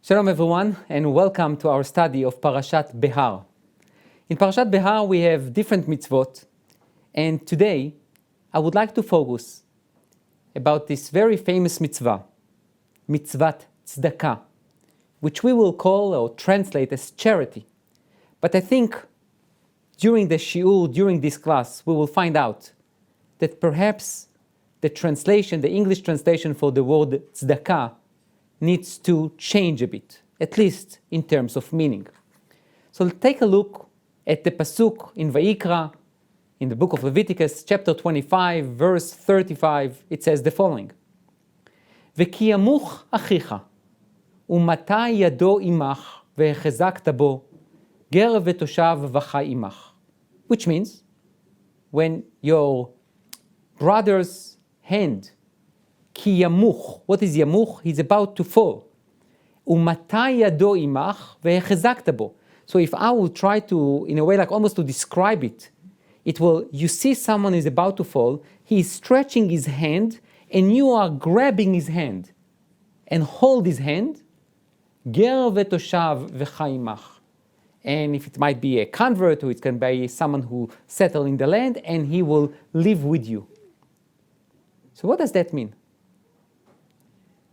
Shalom everyone, and welcome to our study of Parashat Behar. In Parashat Behar we have different mitzvot, and today I would like to focus about this very famous mitzvah, mitzvat tzedakah, which we will call or translate as charity. But I think during the shiur, during this class, we will find out that perhaps the translation, the English translation for the word tzedakah needs to change a bit, at least in terms of meaning. So take a look at the pasuk in Vayikra, in the book of Leviticus, chapter 25, verse 35. It says the following: "V'ki yamuch achicha, umata yado imach ve'chezakta bo, ger v'toshav v'chai imach." Which means, when your brother's hand, ki yamuch. What is yamuch? He's about to fall. Umata yado imach ve'chezakta bo. So if I will try to, in a way like almost to describe it, it will, you see someone is about to fall, he is stretching his hand, and you are grabbing his hand, and hold his hand, ger v'toshav v'chai imach. And if it might be a convert, or it can be someone who settled in the land, and he will live with you. So what does that mean?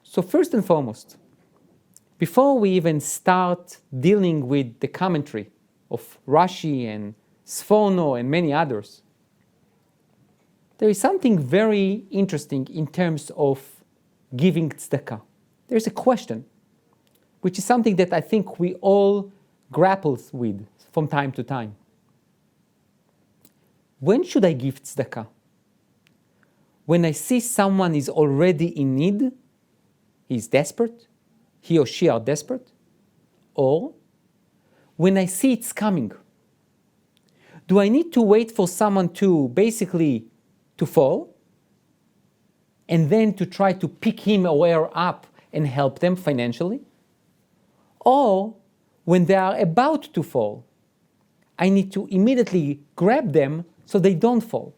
So first and foremost, before we even start dealing with the commentary of Rashi and Sforno and many others, there is something very interesting in terms of giving tzedakah. There's a question, which is something that I think we all grapple with from time to time. When should I give tzedakah? When I see someone is already in need, he's desperate, he or she are desperate, or when I see it's coming? Do I need to wait for someone to basically to fall and then to try to pick him or her up and help them financially? Or when they are about to fall, I need to immediately grab them so they don't fall?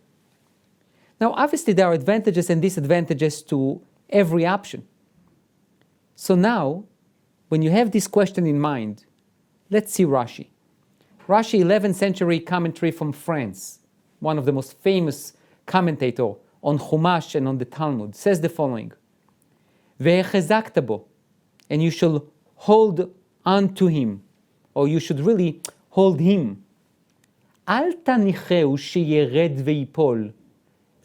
Now, obviously, there are advantages and disadvantages to every option. So now, when you have this question in mind, let's see Rashi. Rashi, 11th century commentary from France, one of the most famous commentators on Chumash and on the Talmud, says the following: "Ve'echezakta bo," and you shall hold on to him, or you should really hold him. "Al tanicheu sheyered ve'yipol,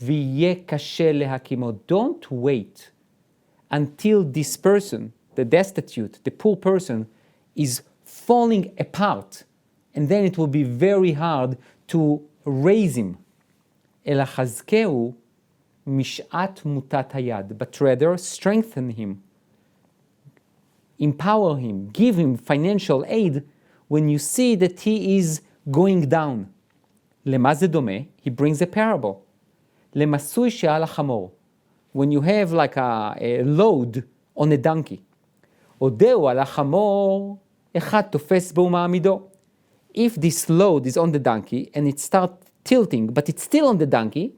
v'yeh kashe lehakimo." Don't wait until this person, the destitute, the poor person, is falling apart, and then it will be very hard to raise him. Ela chazkeu mishat mutat hayad, but rather strengthen him, empower him, give him financial aid when you see that he is going down. Lema ze domeh, he brings a parable. Lemasui she'al hachamor, when you have like a load on a donkey. Odeu al hachamor echad tofes bo ma'amido. If this load is on the donkey and it starts tilting, but it's still on the donkey,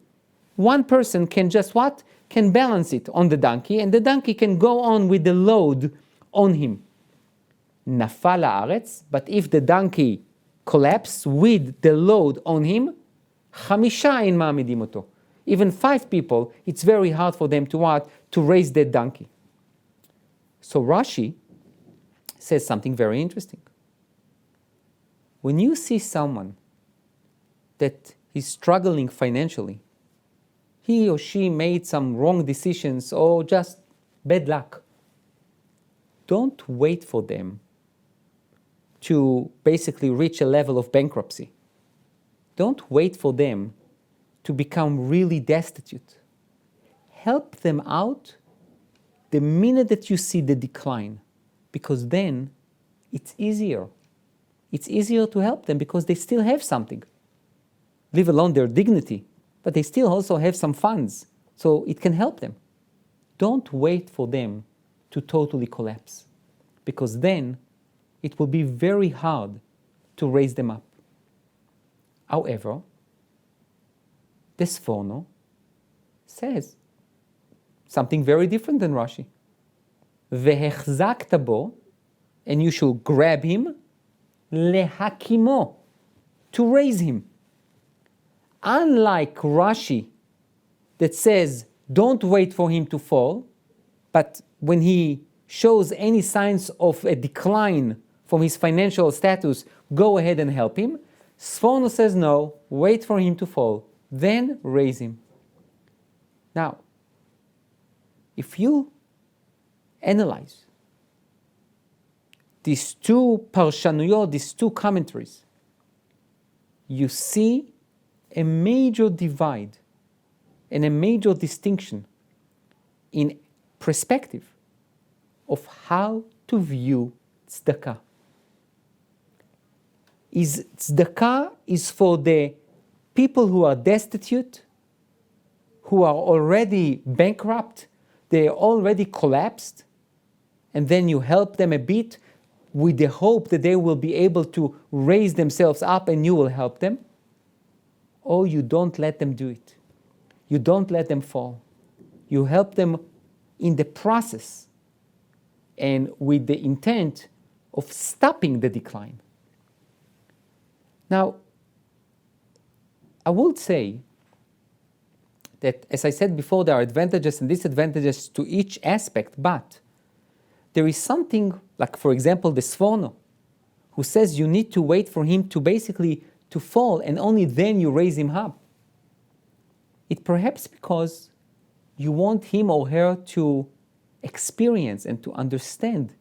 one person can just what? Can balance it on the donkey, and the donkey can go on with the load on him. Nafal haaretz, but if the donkey collapses with the load on him, chamisha ein ma'amidim oto. Even 5 people, it's very hard for them to what? To raise that donkey. So Rashi says something very interesting. When you see someone that is struggling financially, he or she made some wrong decisions or just bad luck, don't wait for them to basically reach a level of bankruptcy. Don't wait for them to become really destitute. Help them out the minute that you see the decline, because then it's easier. It's easier to help them because they still have something, leave alone their dignity, but they still also have some funds, so it can help them. Don't wait for them to totally collapse, because then it will be very hard to raise them up. However, the Sforno says something very different than Rashi. Ve'echzakta bo, and you should grab him, lehakimo, to raise him. Unlike Rashi, that says, don't wait for him to fall, but when he shows any signs of a decline from his financial status, go ahead and help him. Sforno says, no, wait for him to fall, then raise him. Now, if you analyze these two parshanuyot, these two commentaries, you see a major divide and a major distinction in perspective of how to view tzedakah. Tzedakah is for the people who are destitute, who are already bankrupt, they are already collapsed, and then you help them a bit with the hope that they will be able to raise themselves up and you will help them, or you don't let them do it. You don't let them fall. You help them in the process and with the intent of stopping the decline. Now, I would say that, as I said before, there are advantages and disadvantages to each aspect, but there is something like, for example, the Sforno, who says you need to wait for him to basically to fall and only then you raise him up. It perhaps because you want him or her to experience and to understand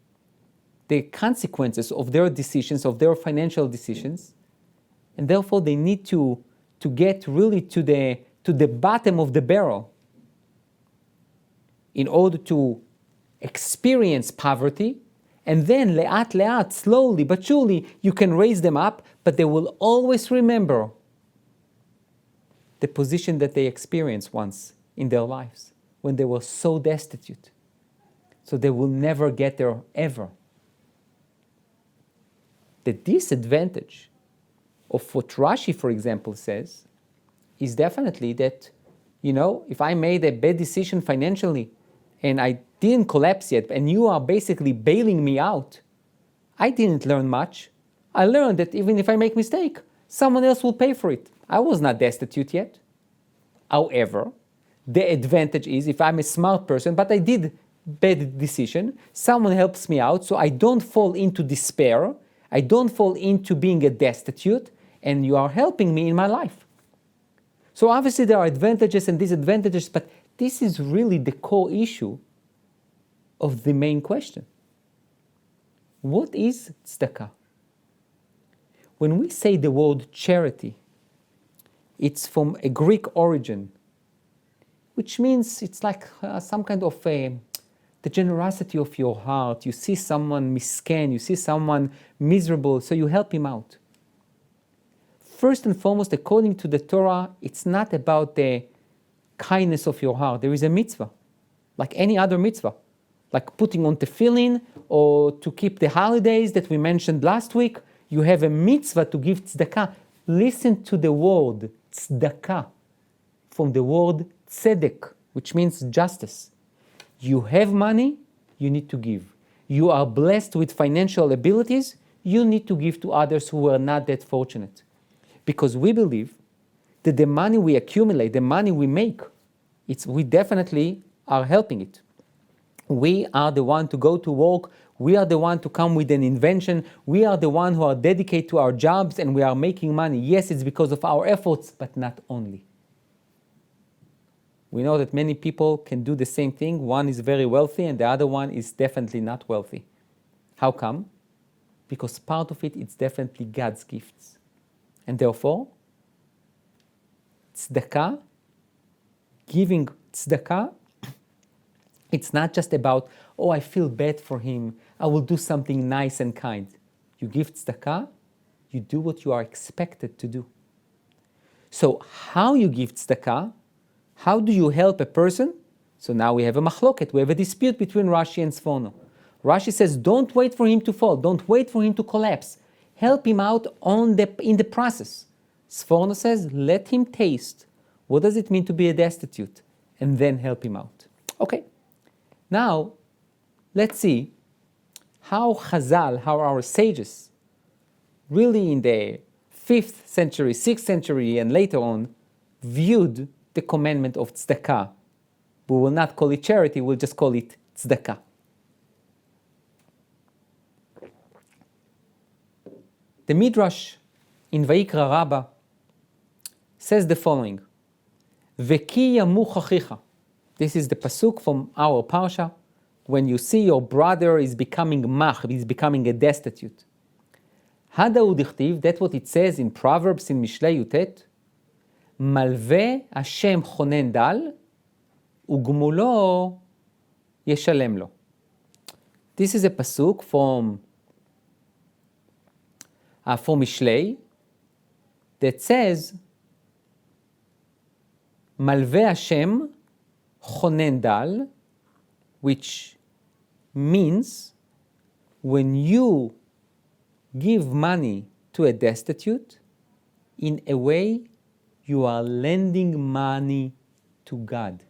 the consequences of their decisions, of their financial decisions, and therefore they need to get really to the bottom of the barrel in order to experience poverty, and then le'at, slowly but surely, you can raise them up, but they will always remember the position that they experienced once in their lives, when they were so destitute. So they will never get there, ever. The disadvantage of what Rashi, for example, says, is definitely that, if I made a bad decision financially, and I didn't collapse yet, and you are basically bailing me out, I didn't learn much. I learned that even if I make mistake, someone else will pay for it. I was not destitute yet. However, the advantage is if I'm a smart person, but I did bad decision, someone helps me out, so I don't fall into despair, I don't fall into being a destitute, and you are helping me in my life. So obviously there are advantages and disadvantages, but this is really the core issue of the main question. What is tzedakah? When we say the word charity, it's from a Greek origin, which means it's like some kind of the generosity of your heart. You see someone miskin, you see someone miserable, so you help him out. First and foremost, according to the Torah, it's not about the kindness of your heart. There is a mitzvah, like any other mitzvah, like putting on tefillin or to keep the holidays that we mentioned last week. You have a mitzvah to give tzedakah. Listen to the word tzedakah, from the word tzedek, which means justice. You have money, you need to give. You are blessed with financial abilities, you need to give to others who are not that fortunate. Because we believe that the money we accumulate, the money we make, we definitely are helping it. We are the one to go to work, we are the one to come with an invention, we are the one who are dedicated to our jobs and we are making money. Yes, it's because of our efforts, but not only. We know that many people can do the same thing. One is very wealthy and the other one is definitely not wealthy. How come? Because part of it is definitely God's gifts. And therefore, tzedakah, giving tzedakah, it's not just about, oh, I feel bad for him, I will do something nice and kind. You give tzedakah, you do what you are expected to do. So how you give tzedakah, how do you help a person? So now we have a machloket, we have a dispute between Rashi and Sforno. Rashi says, don't wait for him to fall, don't wait for him to collapse. Help him out in the process. Sforno says, let him taste. What does it mean to be a destitute? And then help him out. Okay, now let's see how Chazal, how our sages, really in the 5th century, 6th century, and later on, viewed the commandment of tzedakah. We will not call it charity, we'll just call it tzedakah. The Midrash in Vayikra Rabbah says the following: Veki yamuch achicha. This is the pasuk from our parsha. When you see your brother is becoming mach, is becoming a destitute. Hada udichtiv, that's what it says in Proverbs in Mishlei Yutet. Malve Hashem chonen dal, ugmulo yeshalem lo. This is a pasuk from Mishlei that says, Malve Hashem chonen dal, which means when you give money to a destitute, in a way you are lending money to God.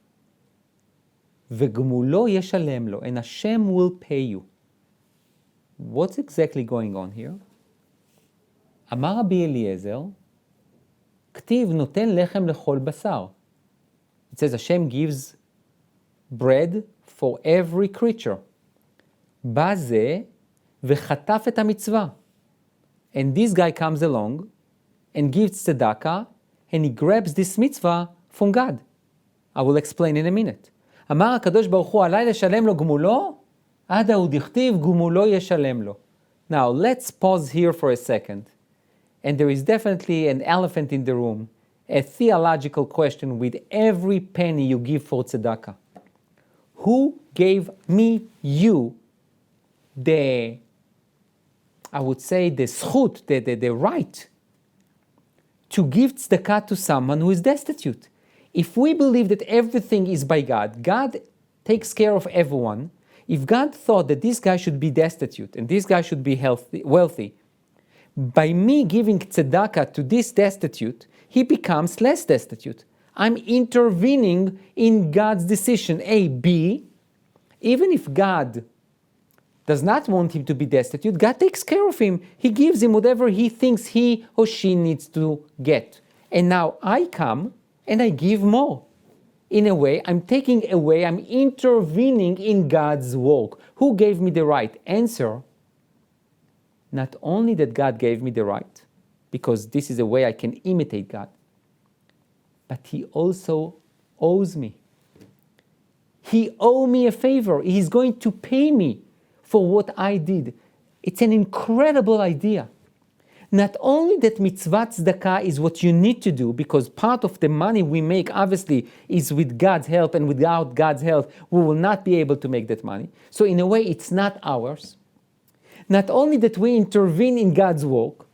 V'gmulo yeshalem lo, and Hashem will pay you. What's exactly going on here? Amar Rabbi Eliezer, ktiv noten lechem lechol basar. It says Hashem gives bread for every creature. Baze v'chataf et mitzvah. And this guy comes along and gives tzedakah, and he grabs this mitzvah from God. I will explain in a minute. Amar HaKadosh Baruch Hu alai leshalem lo gmulo, ada udichtiv gmulo yeshalem lo. Now let's pause here for a second. And there is definitely an elephant in the room, a theological question with every penny you give for tzedakah. Who gave me, you, the zchut, the right to give tzedakah to someone who is destitute? If we believe that everything is by God, God takes care of everyone. If God thought that this guy should be destitute and this guy should be wealthy, by me giving tzedakah to this destitute, he becomes less destitute. I'm intervening in God's decision A. B, even if God does not want him to be destitute, God takes care of him. He gives him whatever he thinks he or she needs to get. And now I come and I give more. In a way, I'm taking away, I'm intervening in God's work. Who gave me the right? Answer: not only that God gave me the right, because this is a way I can imitate God, but he also owes me. He owes me a favor. He's going to pay me for what I did. It's an incredible idea. Not only that mitzvah tzedakah is what you need to do, because part of the money we make obviously is with God's help, and without God's help we will not be able to make that money. So in a way it's not ours. Not only that we intervene in God's work,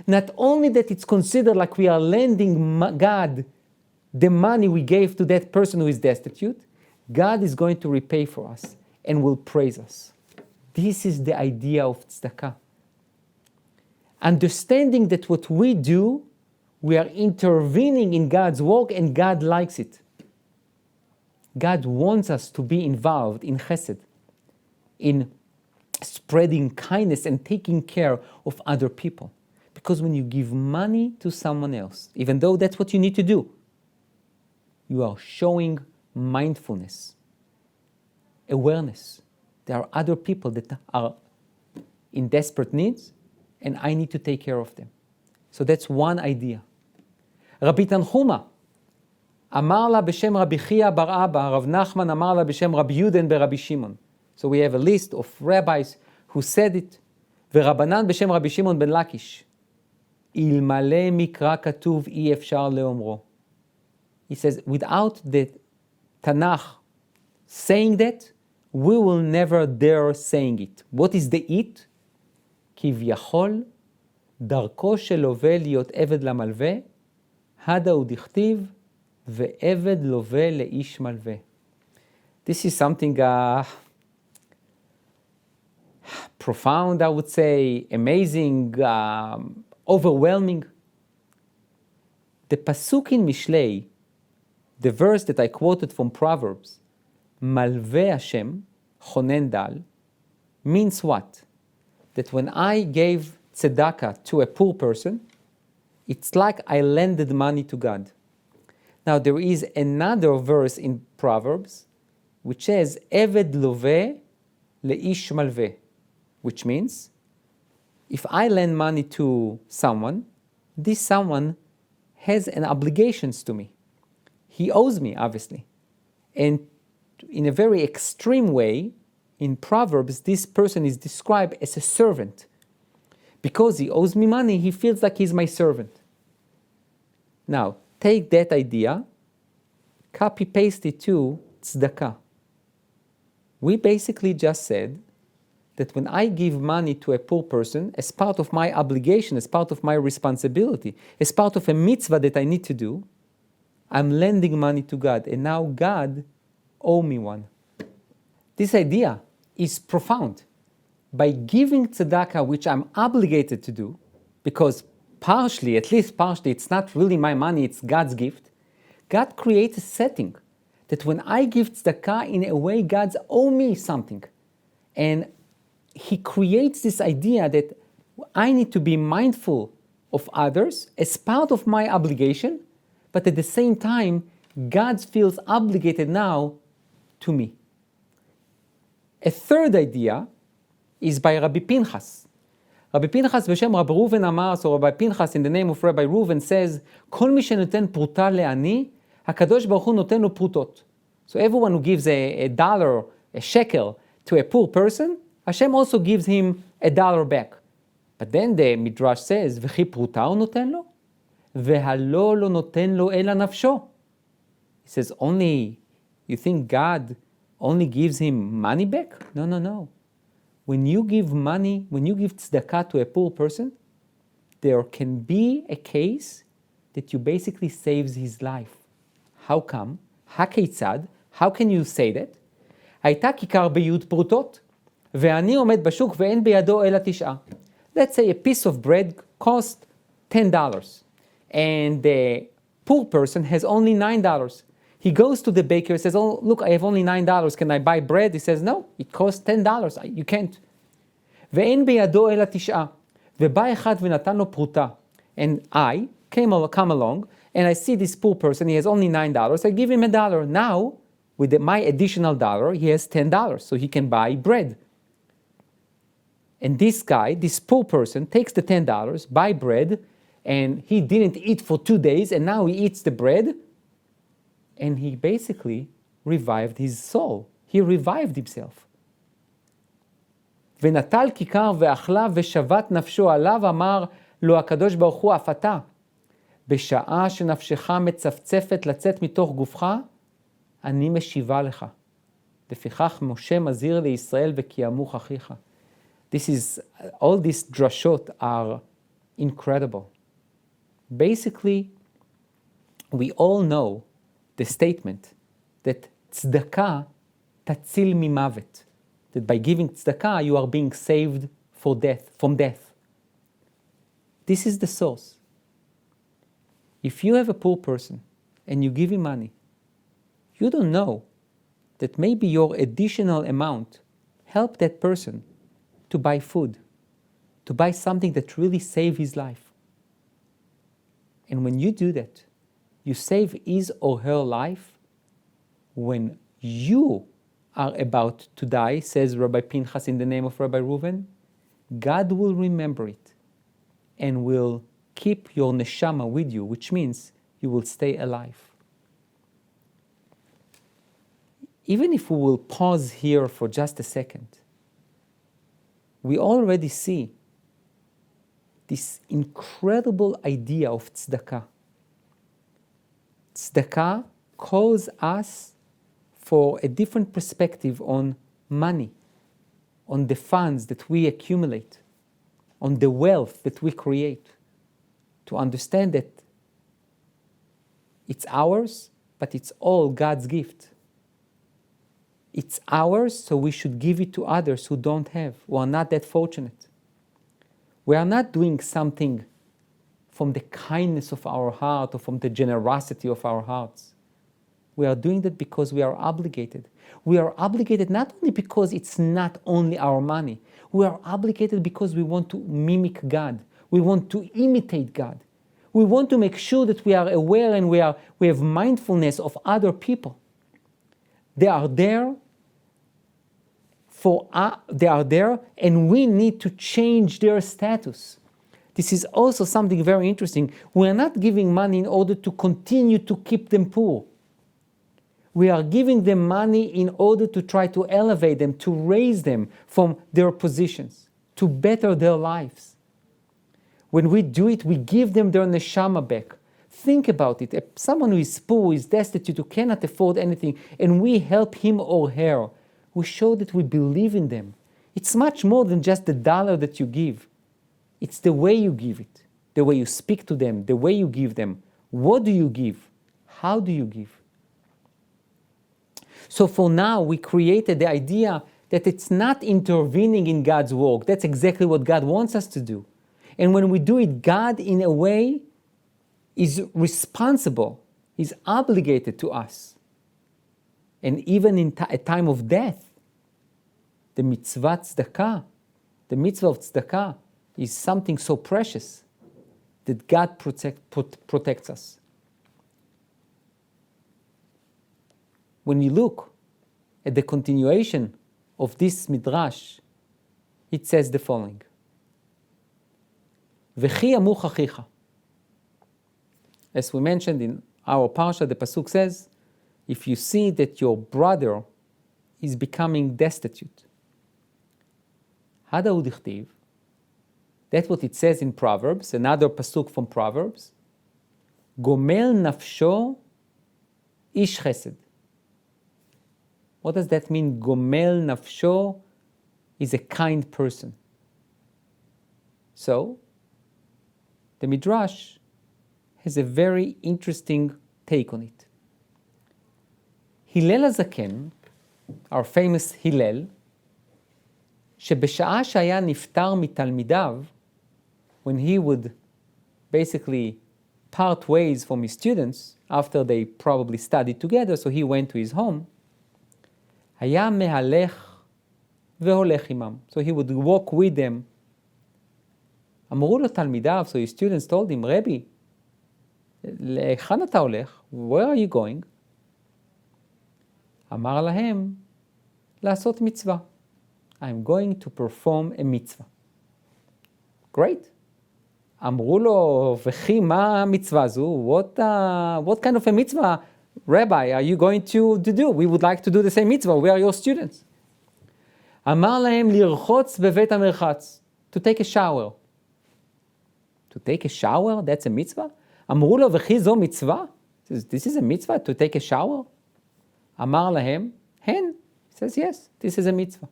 not only that it's considered like we are lending God the money we gave to that person who is destitute, God is going to repay for us and will praise us. This is the idea of tzedakah. Understanding that what we do, we are intervening in God's work and God likes it. God wants us to be involved in chesed, in spreading kindness and taking care of other people. Because when you give money to someone else, even though that's what you need to do, you are showing mindfulness, awareness. There are other people that are in desperate needs, and I need to take care of them. So that's one idea. Rabbi Tanchuma, Amar la b'shem Rabbi Chia bar Abba, Rav Nachman Amar la b'shem Rabbi Yuden beRabbi Shimon. So we have a list of rabbis who said it. V'Rabanan b'shem Rabbi Shimon ben Lakish. Ilmale mikra katuv I efshar leomro. He says, without the Tanakh saying that, we will never dare saying it. What is the it? כביכול, דרכו של לווה להיות עבד למלווה, הדה הוא דכתיב, ועבד לווה לאיש מלווה. This is something profound, I would say, amazing, overwhelming. The pasuk in Mishlei, the verse that I quoted from Proverbs, מלווה השם, חונן דל, means what? That when I gave tzedakah to a poor person, it's like I lended money to God. Now there is another verse in Proverbs which says, Eved loveh leish malveh, which means, if I lend money to someone, this someone has an obligations to me. He owes me, obviously. And in a very extreme way, in Proverbs, this person is described as a servant. Because he owes me money, he feels like he's my servant. Now, take that idea, copy-paste it to tzedakah. We basically just said that when I give money to a poor person, as part of my obligation, as part of my responsibility, as part of a mitzvah that I need to do, I'm lending money to God, and now God owes me one. This idea is profound. By giving tzedakah, which I'm obligated to do, because partially, at least partially, it's not really my money, it's God's gift, God creates a setting that when I give tzedakah, in a way, God's owe me something. And He creates this idea that I need to be mindful of others as part of my obligation, but at the same time, God feels obligated now to me. A third idea is by Rabbi Pinchas. Rabbi Pinchas בשם Rabbi Reuven אמר, so Rabbi Pinchas in the name of Rabbi Reuven says, כל מי שנותן פרוטה לעני, הקדוש ברוך הוא נותן לו פרוטות. So everyone who gives a dollar, a shekel, to a poor person, Hashem also gives him $1 back. But then the Midrash says, וכי פרוטה הוא נותן לו? והלא לא נותן לו אלא נפשו. He says, only, you think God only gives him money back? No, no, no. When you give money, when you give tzedakah to a poor person, there can be a case that you basically saves his life. How come? הכיצד? How can you say that? הייתה כיכר ביוד פרוטות, ואני עומד בשוק ואין בידו אלא 9. Let's say a piece of bread cost $10, and the poor person has only $9. He goes to the baker and says, oh, look, I have only $9. Can I buy bread? He says, no, it costs $10. You can't. ואין בידו אלא 9. ובא אחד ונתן לו פרוטה. And I come along, and I see this poor person, he has only $9. I give him $1. Now, with my additional $1, he has $10, so he can buy bread. And this guy, this poor person, takes the $10, buy bread, and he didn't eat for 2 days, and now he eats the bread, and he basically revived his soul. He revived himself. ונטל כיכר ואכלה ושבת נפשו עליו, אמר לו הקדוש ברוך הוא אף אתה. בשעה שנפשך מצפצפת לצאת מתוך גופך, אני משיבה לך. לפיכך משה מזהיר לישראל וכי ימוך אחיך. All these drashot are incredible. Basically, we all know the statement that tzedakah tatzil mimavet, that by giving tzedakah you are being saved from death. This is the source. If you have a poor person and you give him money, you don't know that maybe your additional amount helped that person to buy food, to buy something that really saved his life. And when you do that, you save his or her life when you are about to die, says Rabbi Pinchas in the name of Rabbi Reuven. God will remember it and will keep your neshama with you, which means you will stay alive. Even if we will pause here for just a second, we already see this incredible idea of tzedakah. Tzedakah calls us for a different perspective on money, on the funds that we accumulate, on the wealth that we create, to understand that it's ours, but it's all God's gift. It's ours, so we should give it to others who don't have, who are not that fortunate. We are not doing something from the kindness of our heart or from the generosity of our hearts. We are doing that because we are obligated. We are obligated not only because it's not only our money. We are obligated because we want to mimic God. We want to imitate God. We want to make sure that we are aware and we have mindfulness of other people. They are there and we need to change their status. This is also something very interesting. We are not giving money in order to continue to keep them poor. We are giving them money in order to try to elevate them, to raise them from their positions, to better their lives. When we do it, we give them their neshama back. Think about it. If someone who is poor, who is destitute, who cannot afford anything, and we help him or her, we show that we believe in them. It's much more than just the dollar that you give. It's the way you give it, the way you speak to them, the way you give them. What do you give? How do you give? So for now, we created the idea that it's not intervening in God's work. That's exactly what God wants us to do. And when we do it, God, in a way, is responsible, is obligated to us. And even in a time of death, the mitzvah tzedakah, the mitzvah of tzedakah, is something so precious that God protects us. When we look at the continuation of this midrash, it says the following: V'chi yamuch achicha. As we mentioned in our Parashat, the pasuk says, if you see that your brother is becoming destitute, hada udichtiv. That's what it says in Proverbs, another pasuk from Proverbs. Gomel nafsho ish chesed. What does that mean? Gomel nafsho is a kind person. So, the Midrash has a very interesting take on it. Hillel HaZaken, our famous Hillel, שבשעה שהיה נפטר מתלמידיו, when he would basically part ways from his students after they probably studied together, so he went to his home, היה מהלך והולך עמם. So he would walk with them. אמרו לו תלמידיו, so his students told him, Rabbi, להיכן אתה הולך? Where are you going? אמר להם, לעשות מצווה. I'm going to perform a mitzvah. Great. אמרו לו, וכי מה המצווה הזו? What kind of a mitzvah, Rabbi, are you going to do? We would like to do the same mitzvah. We are your students. אמר להם לרחוץ בבית המרחץ. To take a shower. To take a shower? That's a mitzvah? אמרו לו, וכי זו מצווה? This is a mitzvah, to take a shower? אמר להם, הן. He says, yes, this is a mitzvah.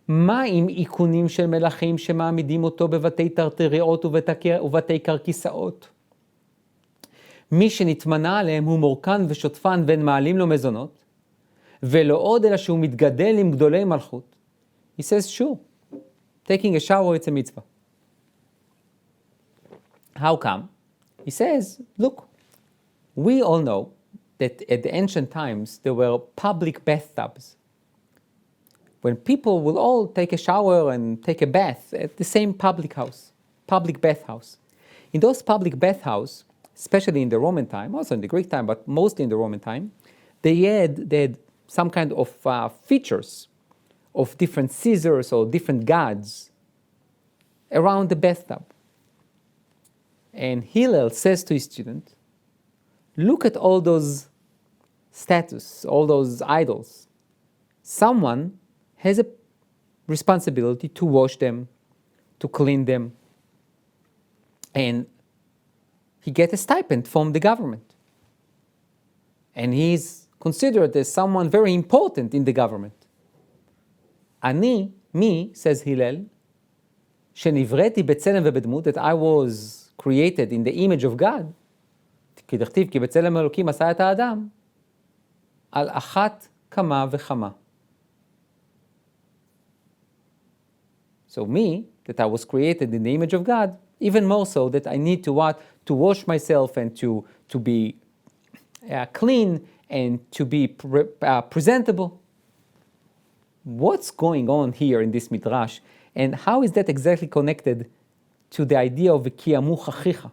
מה עם עיקונים של מלכים שמעמידים אותו בבתי טרטריות ובתי קרקסאות? מי שנתמנה עליהם הוא מורקן ושוטפן ואין מעלים לו מזונות, ולא עוד אלא שהוא מתגדל עם גדולי מלכות. He says, sure, taking a shower, it's a mitzvah. How come? He says, look, we all know that at the ancient times there were public bathtubs. When people will all take a shower and take a bath at the same public bathhouse. In those public bathhouses, especially in the Roman time, also in the Greek time, but mostly in the Roman time, they had some kind of features of different Caesars or different gods around the bathtub. And Hillel says to his student, look at all those statues, all those idols. Someone has a responsibility to wash them, to clean them, and he gets a stipend from the government. And he's considered as someone very important in the government. me, says Hillel, שנבראתי בצלם ובדמות, that I was created in the image of God, כי דכתיב, כי בצלם אלוקים עשה את האדם, על אחת כמה וכמה. So me, that I was created in the image of God, even more so that I need to wash myself and to be clean and to be presentable. What's going on here in this midrash, and how is that exactly connected to the idea of V'kiyamu chachicha?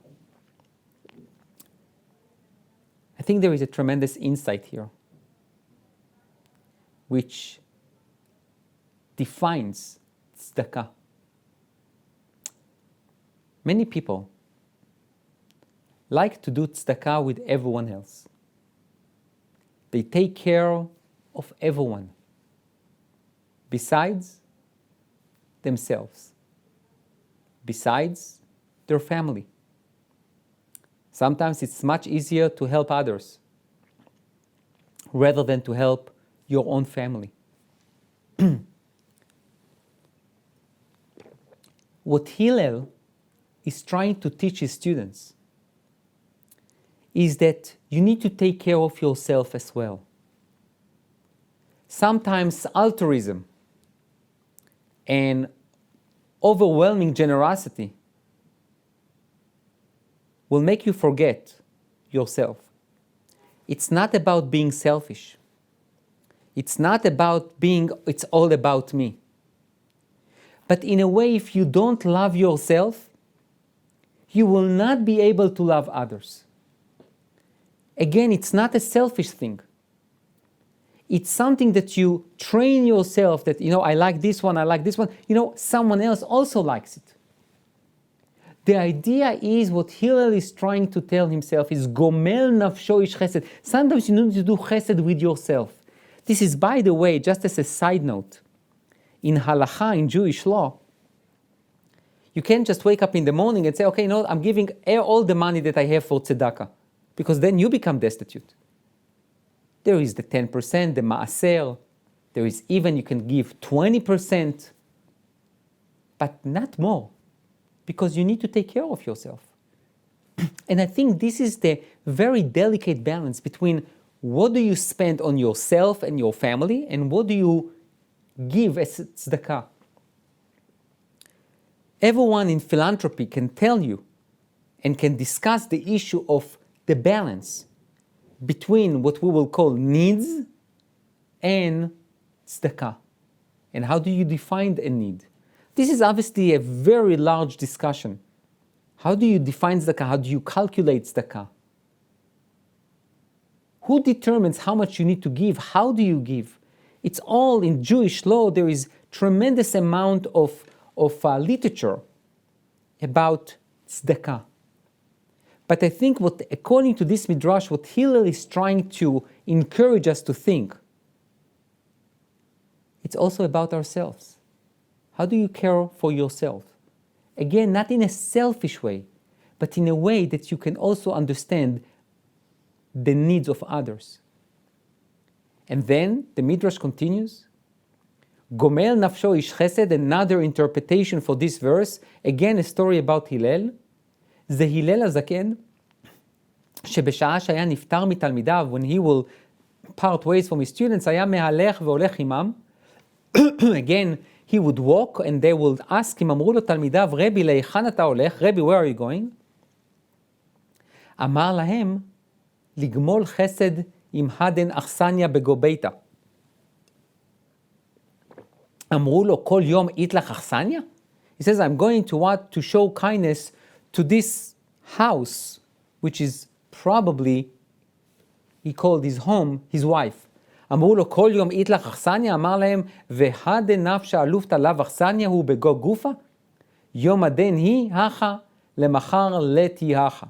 I think there is a tremendous insight here, which defines tzedakah. Many people like to do tzedakah with everyone else. They take care of everyone besides themselves, besides their family. Sometimes it's much easier to help others rather than to help your own family. What Hillel is trying to teach his students is that you need to take care of yourself as well. Sometimes altruism and overwhelming generosity will make you forget yourself. It's not about being selfish. It's not about it's all about me. But in a way, if you don't love yourself, you will not be able to love others. Again, it's not a selfish thing. It's something that you train yourself that, I like this one, someone else also likes it. The idea is what Hillel is trying to tell himself is gomel nafsho ish chesed. Sometimes you need to do chesed with yourself. This is, by the way, just as a side note, in halacha, in Jewish law, you can't just wake up in the morning and say, okay, I'm giving all the money that I have for tzedakah, because then you become destitute. There is the 10%, the maaser. There is even, you can give 20%, but not more, because you need to take care of yourself. And I think this is the very delicate balance between what do you spend on yourself and your family, and what do you give as tzedakah. Everyone in philanthropy can tell you and can discuss the issue of the balance between what we will call needs and tzedakah. And how do you define a need? This is obviously a very large discussion. How do you define tzedakah? How do you calculate tzedakah? Who determines how much you need to give? How do you give? It's all in Jewish law. There is tremendous amount of literature about tzedakah. But I think according to this midrash, what Hillel is trying to encourage us to think, it's also about ourselves. How do you care for yourself? Again, not in a selfish way, but in a way that you can also understand the needs of others. And then the midrash continues, Gomel nafsho ish chesed, another interpretation for this verse, again a story about Hillel. זה הלל הזקן, שבשעה שהיה נפטר מתלמידיו, when he will part ways from his students, היה מהלך והולך עמם. Again, he would walk and they would ask him, אמרו לו תלמידיו, רבי, להיכן אתה הולך? רבי, where are you going? אמר להם, לגמול חסד עם הדן אכסניה בגוביתא. אמרו לו, כל יום איתלך אכסניה? He says, I'm going to show kindness to this house, which is probably, he called his home, his wife. אמרו לו, כל יום איתלך אכסניה? אמר להם, והדן נפשה אלופתא לאו אכסניה הוא בגו גופה? יום הדן היא הכה, למחר לתי הכה.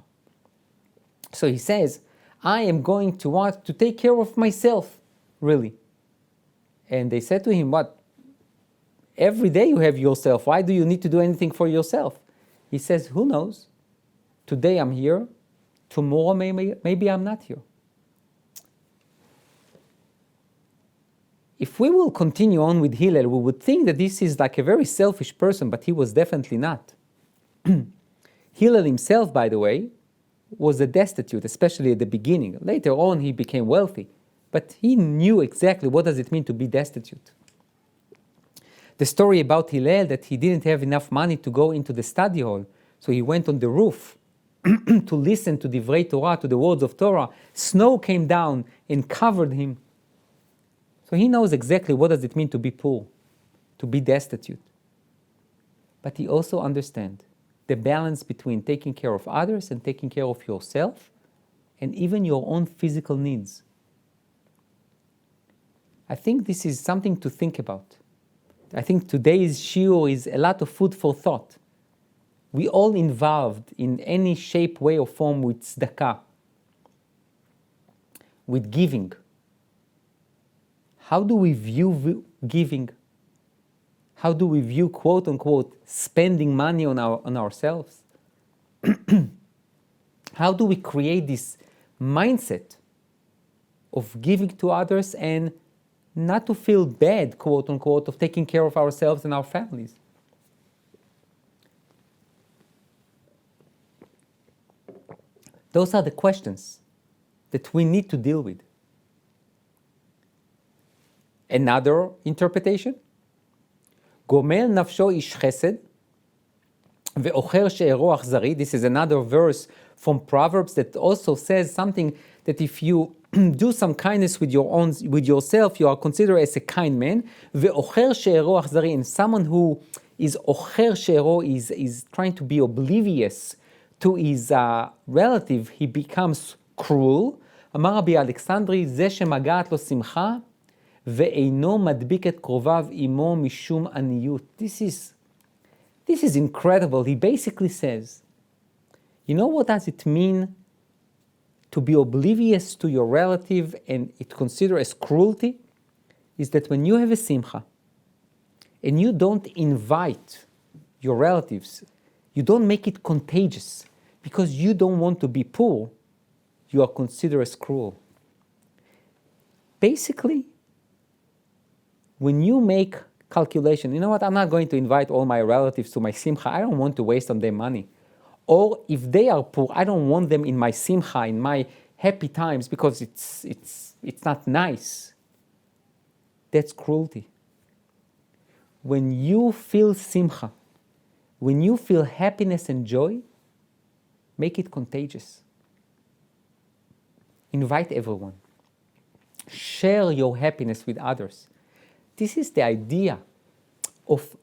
So he says, I am going to take care of myself, really. And they said to him, what? Every day you have yourself. Why do you need to do anything for yourself? He says, who knows? Today I'm here. Tomorrow maybe I'm not here. If we will continue on with Hillel, we would think that this is like a very selfish person, but he was definitely not. Hillel himself, by the way, was a destitute, especially at the beginning. Later on, he became wealthy, but he knew exactly what does it mean to be destitute. The story about Hillel, that he didn't have enough money to go into the study hall, so he went on the roof to listen to Divrei Torah, to the words of Torah, snow came down and covered him. So he knows exactly what does it mean to be poor, to be destitute. But he also understands the balance between taking care of others and taking care of yourself and even your own physical needs. I think this is something to think about. I think today's shiur is a lot of food for thought. We all involved in any shape, way, or form with tzedakah, with giving. How do we view giving? How do we view, quote unquote, spending money on ourselves? How do we create this mindset of giving to others and not to feel bad, quote unquote, of taking care of ourselves and our families? Those are the questions that we need to deal with. Another interpretation, גומל נפשו איש חסד ואוכר שארו אכזרי. This is another verse from Proverbs that also says something that if you do some kindness with yourself, you are considered as a kind man. ואוכר שארו אכזרי, and someone who is אוכר שארו is trying to be oblivious to his relative, he becomes cruel. אמר רבי אלכסנדרי, זה שמגעת לו שמחה ואינו מדביק את קרוביו עמו משום עניות. This is incredible. He basically says, you know what does it mean to be oblivious to your relative and it considered as cruelty? Is that when you have a simcha and you don't invite your relatives, you don't make it contagious because you don't want to be poor, you are considered as cruel. Basically, when you make calculation, you know what, I'm not going to invite all my relatives to my simcha. I don't want to waste on their money. Or if they are poor, I don't want them in my simcha, in my happy times, because it's not nice. That's cruelty. When you feel simcha, when you feel happiness and joy, make it contagious. Invite everyone. Share your happiness with others. This is the idea of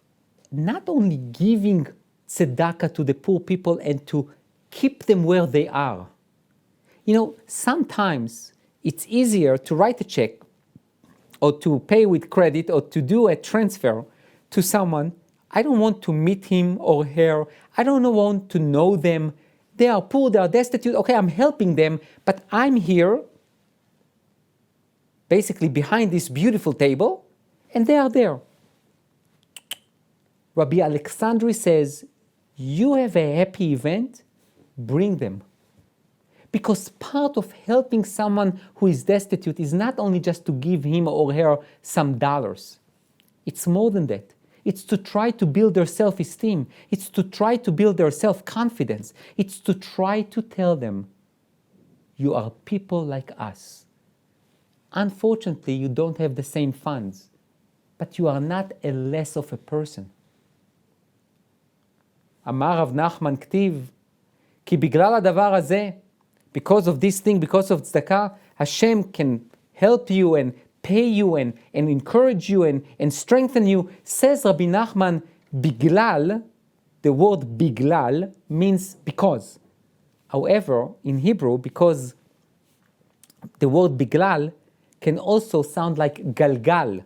not only giving tzedakah to the poor people and to keep them where they are. You know, sometimes it's easier to write a check or to pay with credit or to do a transfer to someone. I don't want to meet him or her. I don't want to know them. They are poor, they are destitute. Okay, I'm helping them, but I'm here, basically behind this beautiful table, and they are there. Rabbi Alexandri says, you have a happy event, bring them. Because part of helping someone who is destitute is not only just to give him or her some dollars. It's more than that. It's to try to build their self-esteem. It's to try to build their self-confidence. It's to try to tell them, you are people like us. Unfortunately, you don't have the same funds, but you are not a less of a person. אמר רב נחמן כתיב, כי בגלל הדבר הזה, because of this thing, because of tzedakah, Hashem can help you and pay you and encourage you and strengthen you. Says Rabbi Nachman, biglal, the word biglal means because. However, in Hebrew, because the word biglal can also sound like galgal,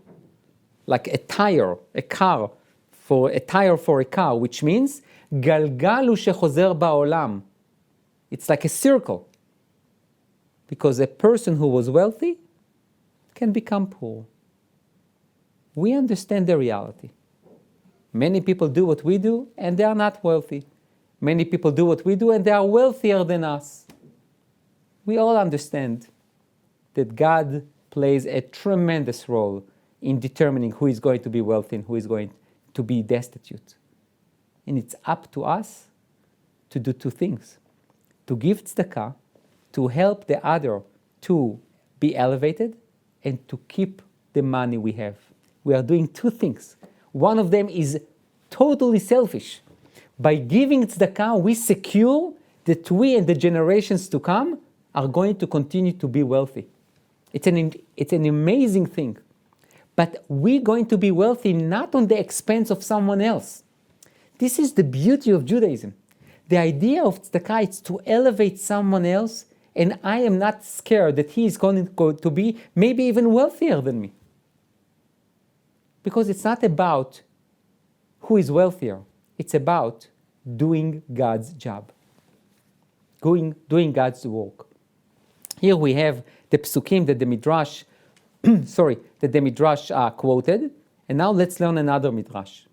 like a tire, a car, for a tire for a car, which means galgal הוא שחוזר בעולם. It's like a circle. Because a person who was wealthy can become poor. We understand the reality. Many people do what we do and they are not wealthy. Many people do what we do and they are wealthier than us. We all understand that God plays a tremendous role in determining who is going to be wealthy and who is going to be destitute. And it's up to us to do two things. To give tzedakah, to help the other to be elevated, and to keep the money we have. We are doing two things. One of them is totally selfish. By giving tzedakah, we secure that we and the generations to come are going to continue to be wealthy. It's an amazing thing. But we're going to be wealthy not on the expense of someone else. This is the beauty of Judaism. The idea of tzedakah is to elevate someone else, and I am not scared that he is going to be maybe even wealthier than me. Because it's not about who is wealthier. It's about doing God's job. Doing God's work. Here we have the psukim that the Midrash, quoted, and now let's learn another Midrash.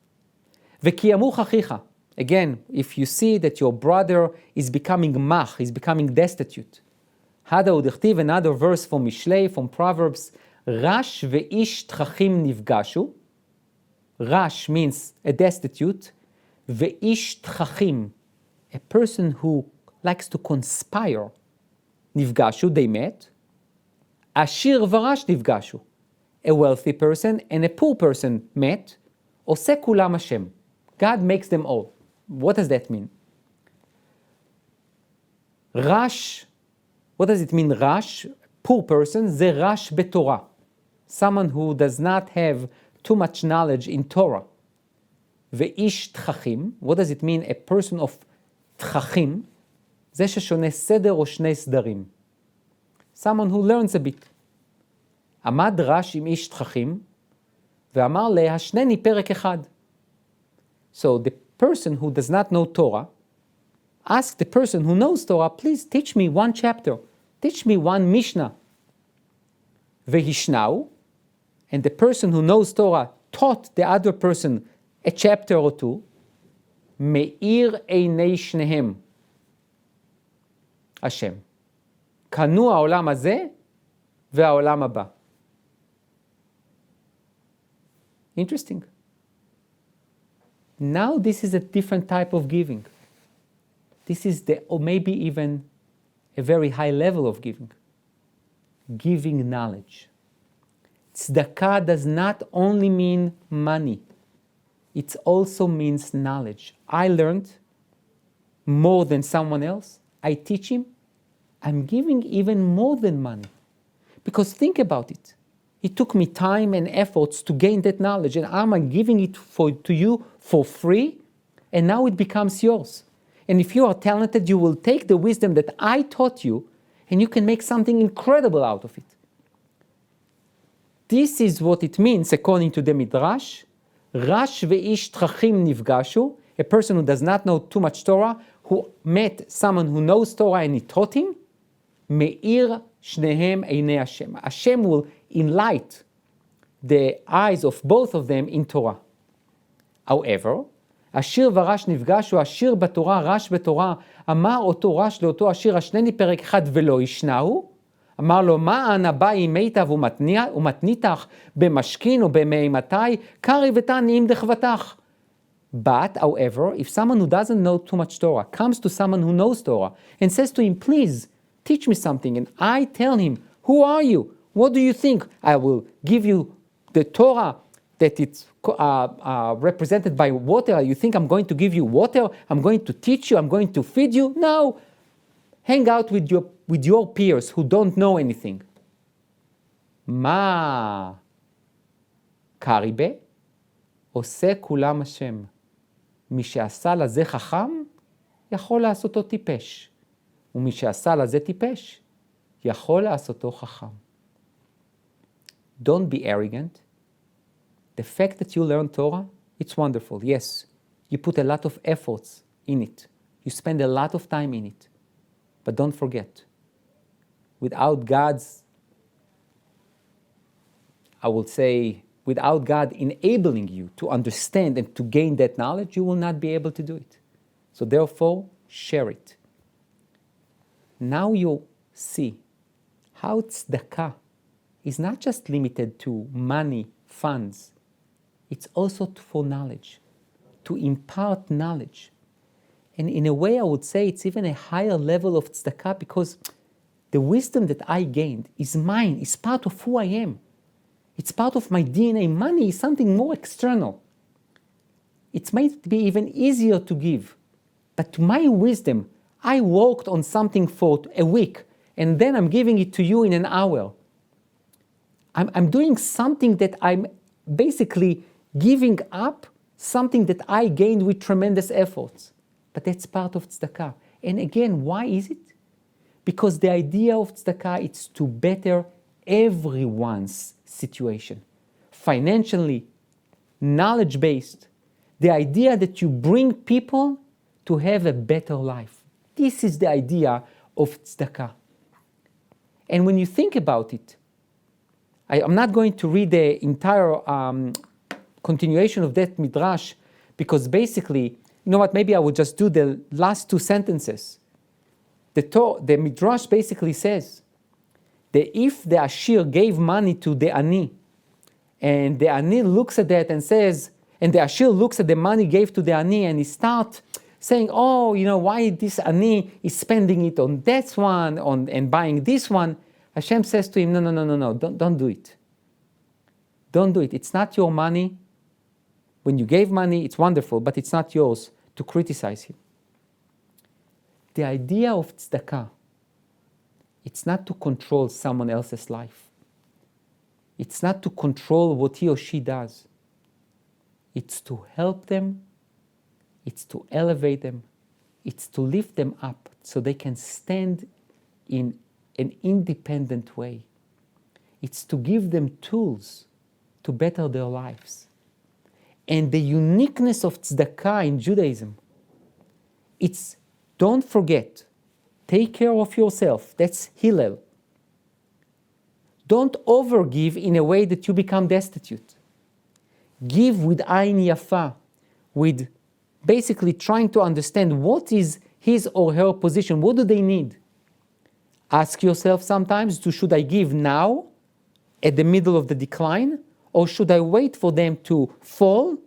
V'kiyamuch achicha. Again, if you see that your brother is becoming mach, is becoming destitute. Hada udichtiv, another verse from Mishlei, from Proverbs, Rash ve'ish tchachim nivgashu. Rash means a destitute. Ve'ish tchachim, a person who likes to conspire. Nivgashu, they met. Ashir v'rash nivgashu, a wealthy person and a poor person met. Oseh kulam Hashem, God makes them all. What does that mean? Rash, what does it mean Rash? Poor person, ze Rash betorah. Someone who does not have too much knowledge in Torah. Ve'ish tchachim, what does it mean? A person of tchachim, זה ששונה סדר או שני סדרים. Someone who learns a bit. עמד רש עם איש תככים, ואמר לה, השנני פרק אחד. So the person who does not know Torah, ask the person who knows Torah, please teach me one chapter. Teach me one Mishnah. והשנהו, and the person who knows Torah taught the other person a chapter or two, מאיר עיני שניהם. השם. קנו העולם הזה והעולם הבא. Interesting. Now this is a different type of giving. This is or maybe even a very high level of giving. Giving knowledge. Tzedakah does not only mean money. It also means knowledge. I learned more than someone else. I teach him, I'm giving even more than money. Because think about it. It took me time and efforts to gain that knowledge, and I'm giving it to you for free, and now it becomes yours. And if you are talented, you will take the wisdom that I taught you, and you can make something incredible out of it. This is what it means, according to the Midrash, Rash ve'ish trachim nivgashu, a person who does not know too much Torah, who met someone who knows Torah and he taught him, Me'ir shnehem einei Hashem. Hashem will enlighten the eyes of both of them in Torah. However, Ashir v'Rash nivgashu, Ashir b'Torah, Rash b'Torah, אמר אותו רש לאותו אשיר, השנני פרק אחד ולא ישנהו, אמר לו, מה אנה בא עם מיטב ומתניתך במשכין או במימתי, קרי ותני עם דחבתך. But, however, if someone who doesn't know too much Torah comes to someone who knows Torah and says to him, please, teach me something, and I tell him, who are you? What do you think? I will give you the Torah that it's represented by water. You think I'm going to give you water? I'm going to teach you? I'm going to feed you? No. Hang out with your peers who don't know anything. מה קריבה? עושה כולם השם. מי שעשה לזה חכם, יכול לעשותו טיפש. ומי שעשה לזה טיפש, יכול לעשותו חכם. Don't be arrogant. The fact that you learn Torah, it's wonderful. Yes, you put a lot of efforts in it. You spend a lot of time in it. But don't forget, without God's, I will say, without God enabling you to understand and to gain that knowledge, you will not be able to do it. So therefore, share it. Now you see how tzedakah is not just limited to money, funds. It's also for knowledge, to impart knowledge. And in a way, I would say it's even a higher level of tzedakah because the wisdom that I gained is mine, is part of who I am. It's part of my DNA. Money is something more external. It might be even easier to give. But to my wisdom, I worked on something for a week, and then I'm giving it to you in an hour. I'm doing something that I'm basically giving up, something that I gained with tremendous efforts. But that's part of tzedakah. And again, why is it? Because the idea of tzedakah is to better everyone's situation. Financially, knowledge-based. The idea that you bring people to have a better life. This is the idea of tzedakah. And when you think about it, I'm not going to read the entire continuation of that midrash, because basically, you know what, maybe I would just do the last two sentences. The midrash basically says that if the Ashir gave money to the Ani, and the Ani looks at that and says, and the Ashir looks at the money gave to the Ani, and he starts saying, oh, you know, why this Ani is spending it on that one, and buying this one, Hashem says to him, no, don't do it. Don't do it. It's not your money. When you gave money, it's wonderful, but it's not yours to criticize him. The idea of tzedakah, it's not to control someone else's life. It's not to control what he or she does. It's to help them. It's to elevate them. It's to lift them up so they can stand in an independent way. It's to give them tools to better their lives. And the uniqueness of tzedakah in Judaism, it's, don't forget, take care of yourself. That's Hillel. Don't overgive in a way that you become destitute. Give with ayin yafa, with basically trying to understand what is his or her position, what do they need? Ask yourself sometimes, should I give now, at the middle of the decline, or should I wait for them to fall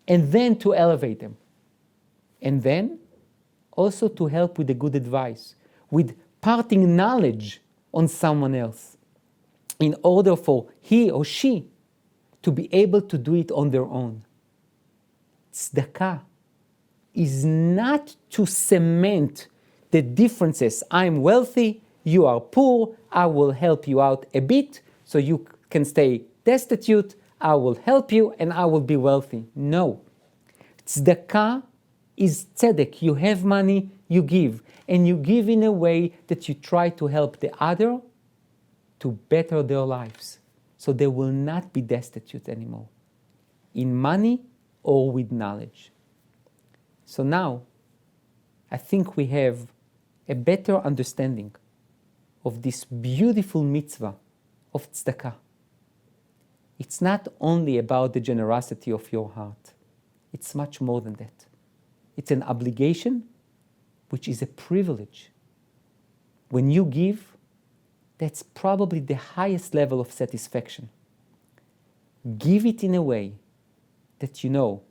and then to elevate them? And then also to help with the good advice, with parting knowledge on someone else, in order for he or she to be able to do it on their own. Tzedakah is not to cement the differences. I'm wealthy, you are poor, I will help you out a bit so you can stay destitute, I will help you and I will be wealthy. No. Tzedakah is tzedek. You have money, you give. And you give in a way that you try to help the other to better their lives, so they will not be destitute anymore, in money or with knowledge. So now, I think we have a better understanding of this beautiful mitzvah of tzedakah. It's not only about the generosity of your heart. It's much more than that. It's an obligation, which is a privilege. When you give, that's probably the highest level of satisfaction. Give it in a way that you know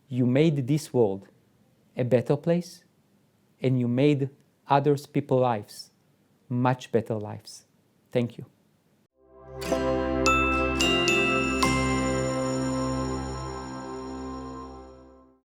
you made this world a better place, and you made others people's lives much better lives. Thank you.